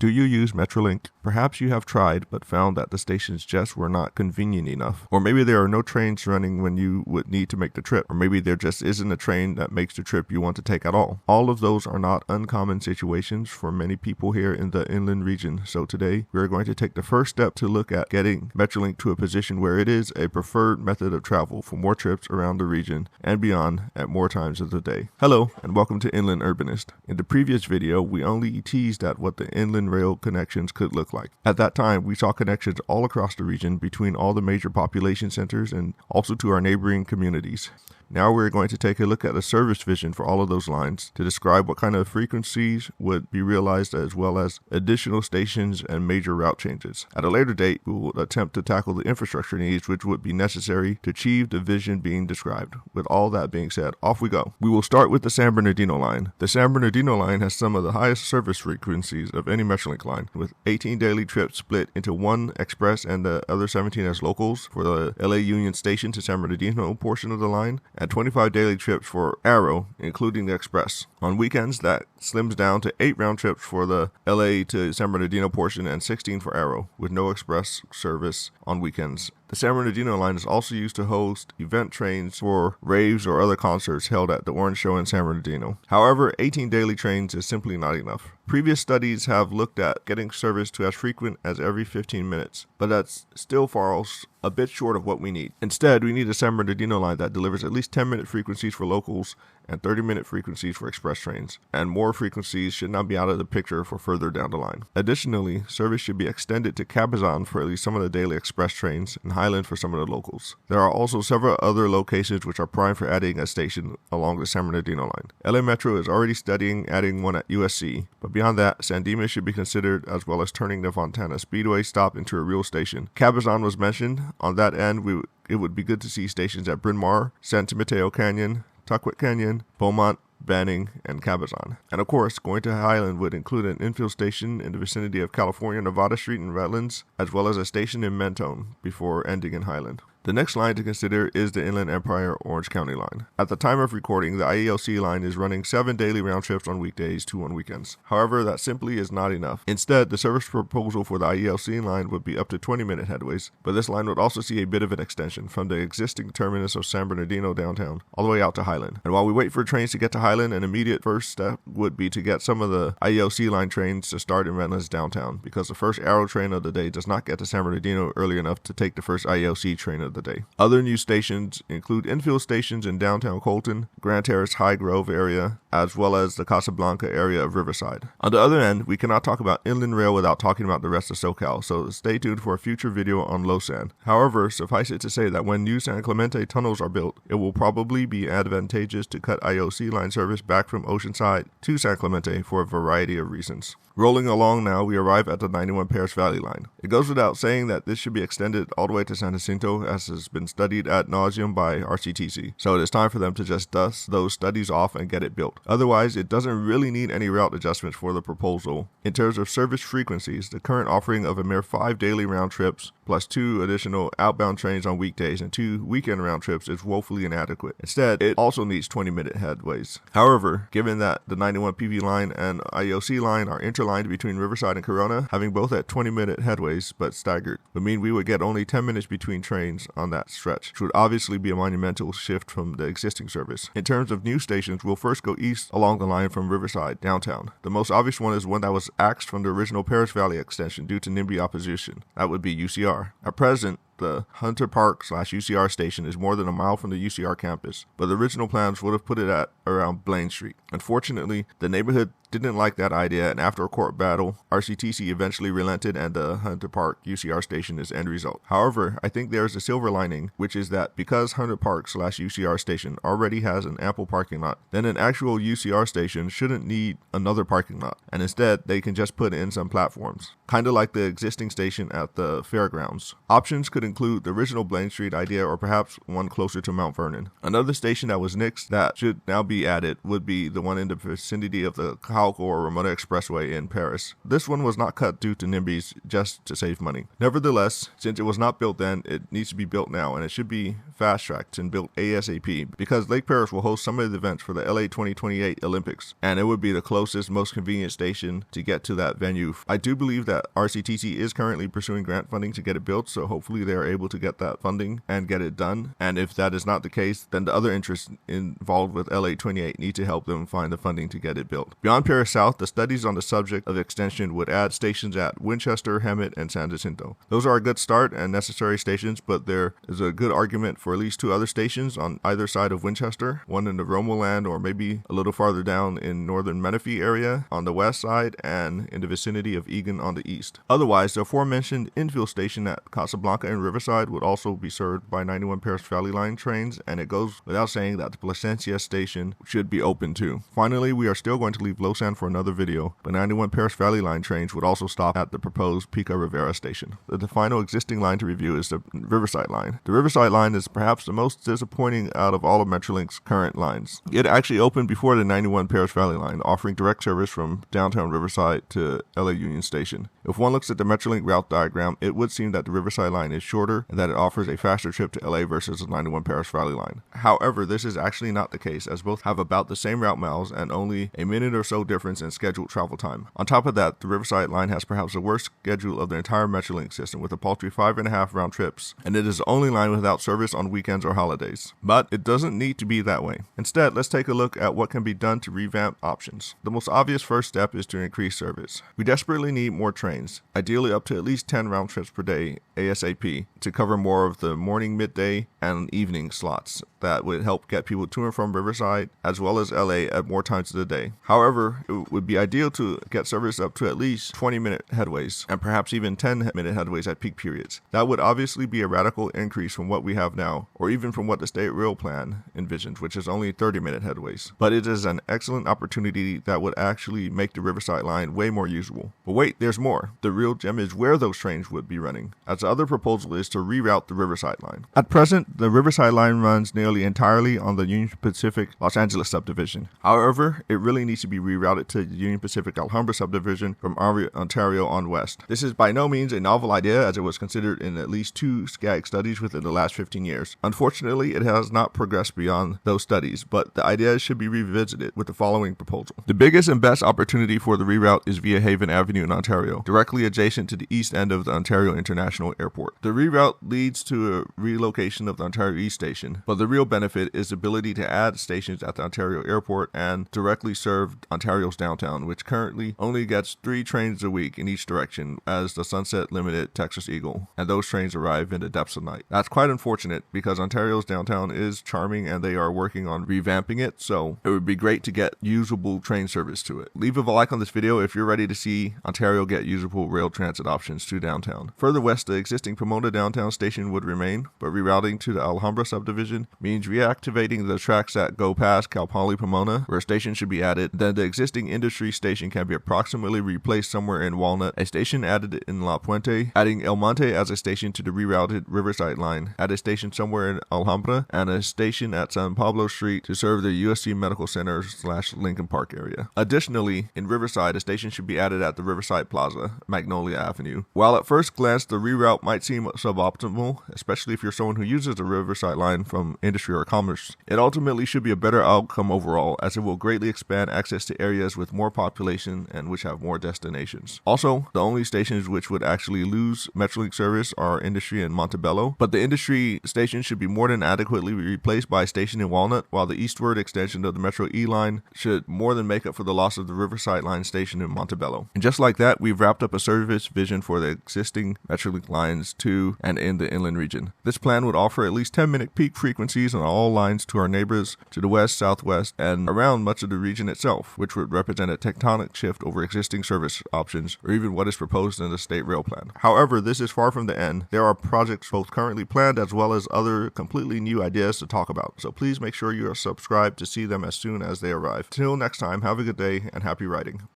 Do you use Metrolink? Perhaps you have tried but found that the stations just were not convenient enough. Or maybe there are no trains running when you would need to make the trip. Or maybe there just isn't a train that makes the trip you want to take at all. All of those are not uncommon situations for many people here in the inland region. So today, we are going to take the first step to look at getting Metrolink to a position where it is a preferred method of travel for more trips around the region and beyond at more times of the day. Hello, and welcome to Inland Urbanist. In the previous video, we only teased at what the inland rail connections could look like. At that time, we saw connections all across the region between all the major population centers and also to our neighboring communities. Now we're going to take a look at the service vision for all of those lines to describe what kind of frequencies would be realized as well as additional stations and major route changes. At a later date, we will attempt to tackle the infrastructure needs which would be necessary to achieve the vision being described. With all that being said, off we go. We will start with the San Bernardino Line. The San Bernardino Line has some of the highest service frequencies of any Metrolink line, with 18 daily trips split into one express and the other 17 as locals for the LA Union Station to San Bernardino portion of the line, and 25 daily trips for Arrow, including the Express. On weekends, that slims down to 8 round trips for the LA to San Bernardino portion and 16 for Arrow, with no Express service on weekends. The San Bernardino Line is also used to host event trains for raves or other concerts held at the Orange Show in San Bernardino. However, 18 daily trains is simply not enough. Previous studies have looked at getting service to as frequent as every 15 minutes, but that still falls a bit short of what we need. Instead, we need a San Bernardino line that delivers at least 10-minute frequencies for locals and 30-minute frequencies for express trains, and more frequencies should not be out of the picture for further down the line. Additionally, service should be extended to Cabazon for at least some of the daily express trains and Highland for some of the locals. There are also several other locations which are primed for adding a station along the San Bernardino line. LA Metro is already studying adding one at USC, but beyond that, San Dimas should be considered, as well as turning the Fontana Speedway stop into a real station. Cabazon was mentioned. On that end, it would be good to see stations at Bryn, Mawr, San Timoteo Canyon, Tukwet Canyon, Beaumont, Banning, and Cabazon. And of course, going to Highland would include an infill station in the vicinity of California Nevada Street in Redlands, as well as a station in Mentone before ending in Highland. The next line to consider is the Inland Empire Orange County line. At the time of recording, the IEOC line is running 7 daily round trips on weekdays, 2 on weekends. However, that simply is not enough. Instead, the service proposal for the IEOC line would be up to 20-minute headways, but this line would also see a bit of an extension from the existing terminus of San Bernardino downtown all the way out to Highland. And while we wait for trains to get to Highland, an immediate first step would be to get some of the IEOC line trains to start in Redlands downtown, because the first Arrow train of the day does not get to San Bernardino early enough to take the first IEOC train of the day. Other new stations include infill stations in downtown Colton, Grand Terrace High Grove area, as well as the Casablanca area of Riverside. On the other end, we cannot talk about inland rail without talking about the rest of SoCal, so stay tuned for a future video on Losan. However, suffice it to say that when new San Clemente tunnels are built, it will probably be advantageous to cut IOC line service back from Oceanside to San Clemente for a variety of reasons. Rolling along now, we arrive at the 91 Paris Valley line. It goes without saying that this should be extended all the way to San Jacinto, as has been studied ad nauseum by RCTC. So it is time for them to just dust those studies off and get it built. Otherwise, it doesn't really need any route adjustments for the proposal. In terms of service frequencies, the current offering of a mere 5 daily round trips plus 2 additional outbound trains on weekdays and 2 weekend round trips is woefully inadequate. Instead, it also needs 20-minute headways. However, given that the 91 PV line and IOC line are interlined between Riverside and Corona, having both at 20-minute headways but staggered would mean we would get only 10 minutes between trains on that stretch, which would obviously be a monumental shift from the existing service. In terms of new stations, we'll first go east along the line from Riverside downtown. The most obvious one is one that was axed from the original Paris Valley extension due to NIMBY opposition. That would be UCR. At present, the Hunter Park/UCR station is more than a mile from the UCR campus, but the original plans would have put it at around Blaine Street. Unfortunately, the neighborhood didn't like that idea, and after a court battle, RCTC eventually relented and the Hunter Park UCR station is end result. However, I think there is a silver lining, which is that because Hunter Park/UCR station already has an ample parking lot, then an actual UCR station shouldn't need another parking lot, and instead they can just put in some platforms, kind of like the existing station at the fairgrounds. Options could include the original Blaine Street idea or perhaps one closer to Mount Vernon. Another station that was nixed that should now be added would be the one in the vicinity of the Calco or Ramona Expressway in Paris. This one was not cut due to NIMBYs, just to save money. Nevertheless, since it was not built then, it needs to be built now, and it should be fast-tracked and built ASAP because Lake Paris will host some of the events for the LA 2028 Olympics, and it would be the closest, most convenient station to get to that venue. I do believe that RCTC is currently pursuing grant funding to get it built, so hopefully they are able to get that funding and get it done. And if that is not the case, then the other interests involved with LA 28 need to help them find the funding to get it built. Beyond Paris South, the studies on the subject of extension would add stations at Winchester, Hemet, and San Jacinto. Those are a good start and necessary stations, but there is a good argument for at least 2 other stations on either side of Winchester, one in the Romoland or maybe a little farther down in northern Menifee area on the west side and in the vicinity of Egan on the east. Otherwise, the aforementioned Infill station at Casablanca and Riverside would also be served by 91 Paris Valley Line trains, and it goes without saying that the Placencia station should be open too. Finally, we are still going to leave Lausanne for another video, but 91 Paris Valley Line trains would also stop at the proposed Pica Rivera station. The final existing line to review is the Riverside Line. The Riverside Line is perhaps the most disappointing out of all of Metrolink's current lines. It actually opened before the 91 Paris Valley Line, offering direct service from downtown Riverside to LA Union Station. If one looks at the Metrolink route diagram, it would seem that the Riverside Line is shorter and that it offers a faster trip to LA versus the 91 Paris Valley Line. However, this is actually not the case, as both have about the same route miles and only a minute or so difference in scheduled travel time. On top of that, the Riverside Line has perhaps the worst schedule of the entire Metrolink system, with a paltry 5.5 round trips, and it is the only line without service on weekends or holidays. But it doesn't need to be that way. Instead, let's take a look at what can be done to revamp options. The most obvious first step is to increase service. We desperately need more trains, ideally up to at least 10 round trips per day ASAP, to cover more of the morning, midday, and evening slots. That would help get people to and from Riverside as well as LA at more times of the day. However, it would be ideal to get service up to at least 20-minute headways and perhaps even 10-minute headways at peak periods. That would obviously be a radical increase from what we have now, or even from what the state rail plan envisions, which is only 30-minute headways. But it is an excellent opportunity that would actually make the Riverside Line way more usable. But wait, there's more. The real gem is where those trains would be running, as the other proposal is to reroute the Riverside Line. At present, the Riverside Line runs nearly entirely on the Union Pacific Los Angeles subdivision. However, it really needs to be rerouted to the Union Pacific Alhambra subdivision from Ontario on west. This is by no means a novel idea, as it was considered in at least 2 SCAG studies within the last 15 years. Unfortunately, it has not progressed beyond those studies, but the idea should be revisited with the following proposal. The biggest and best opportunity for the reroute is via Haven Avenue in Ontario, directly adjacent to the east end of the Ontario International Airport. The reroute leads to a relocation of the Ontario East Station, but the real benefit is the ability to add stations at the Ontario Airport and directly serve Ontario's downtown, which currently only gets 3 trains a week in each direction as the Sunset Limited Texas Eagle, and those trains arrive in the depths of night. That's quite unfortunate because Ontario's downtown is charming and they are working on revamping it, so it would be great to get usable train service to it. Leave a like on this video if you're ready to see Ontario get usable rail transit options to downtown. Further west, the existing Pomona downtown station would remain, but rerouting to the Alhambra subdivision means reactivating the tracks that go past Cal Poly Pomona, where a station should be added. Then the existing industry station can be approximately replaced somewhere in Walnut, a station added in La Puente, adding El Monte as a station to the rerouted Riverside Line, add a station somewhere in Alhambra, and a station at San Pablo Street to serve the USC Medical Center / Lincoln Park area. Additionally, in Riverside, a station should be added at the Riverside Plaza, Magnolia Avenue. While at first glance the reroute might seem suboptimal, especially if you're someone who uses the Riverside Line from industry or commerce, it ultimately should be a better outcome overall, as it will greatly expand access to areas with more population and which have more destinations. Also, the only stations which would actually lose Metrolink service are Industry and Montebello, but the Industry station should be more than adequately replaced by a station in Walnut, while the eastward extension of the Metro E line should more than make up for the loss of the Riverside Line station in Montebello. And just like that, we've wrapped up a service vision for the existing Metrolink lines to and in the inland region. This plan would offer at least 10-minute peak frequencies on all lines to our neighbors to the west, southwest, and around much of the region itself, which would represent a tectonic shift over existing service options or even what is proposed in the state rail plan. However, this is far from the end. There are projects both currently planned as well as other completely new ideas to talk about, so please make sure you are subscribed to see them as soon as they arrive. Till next time, have a good day and happy writing.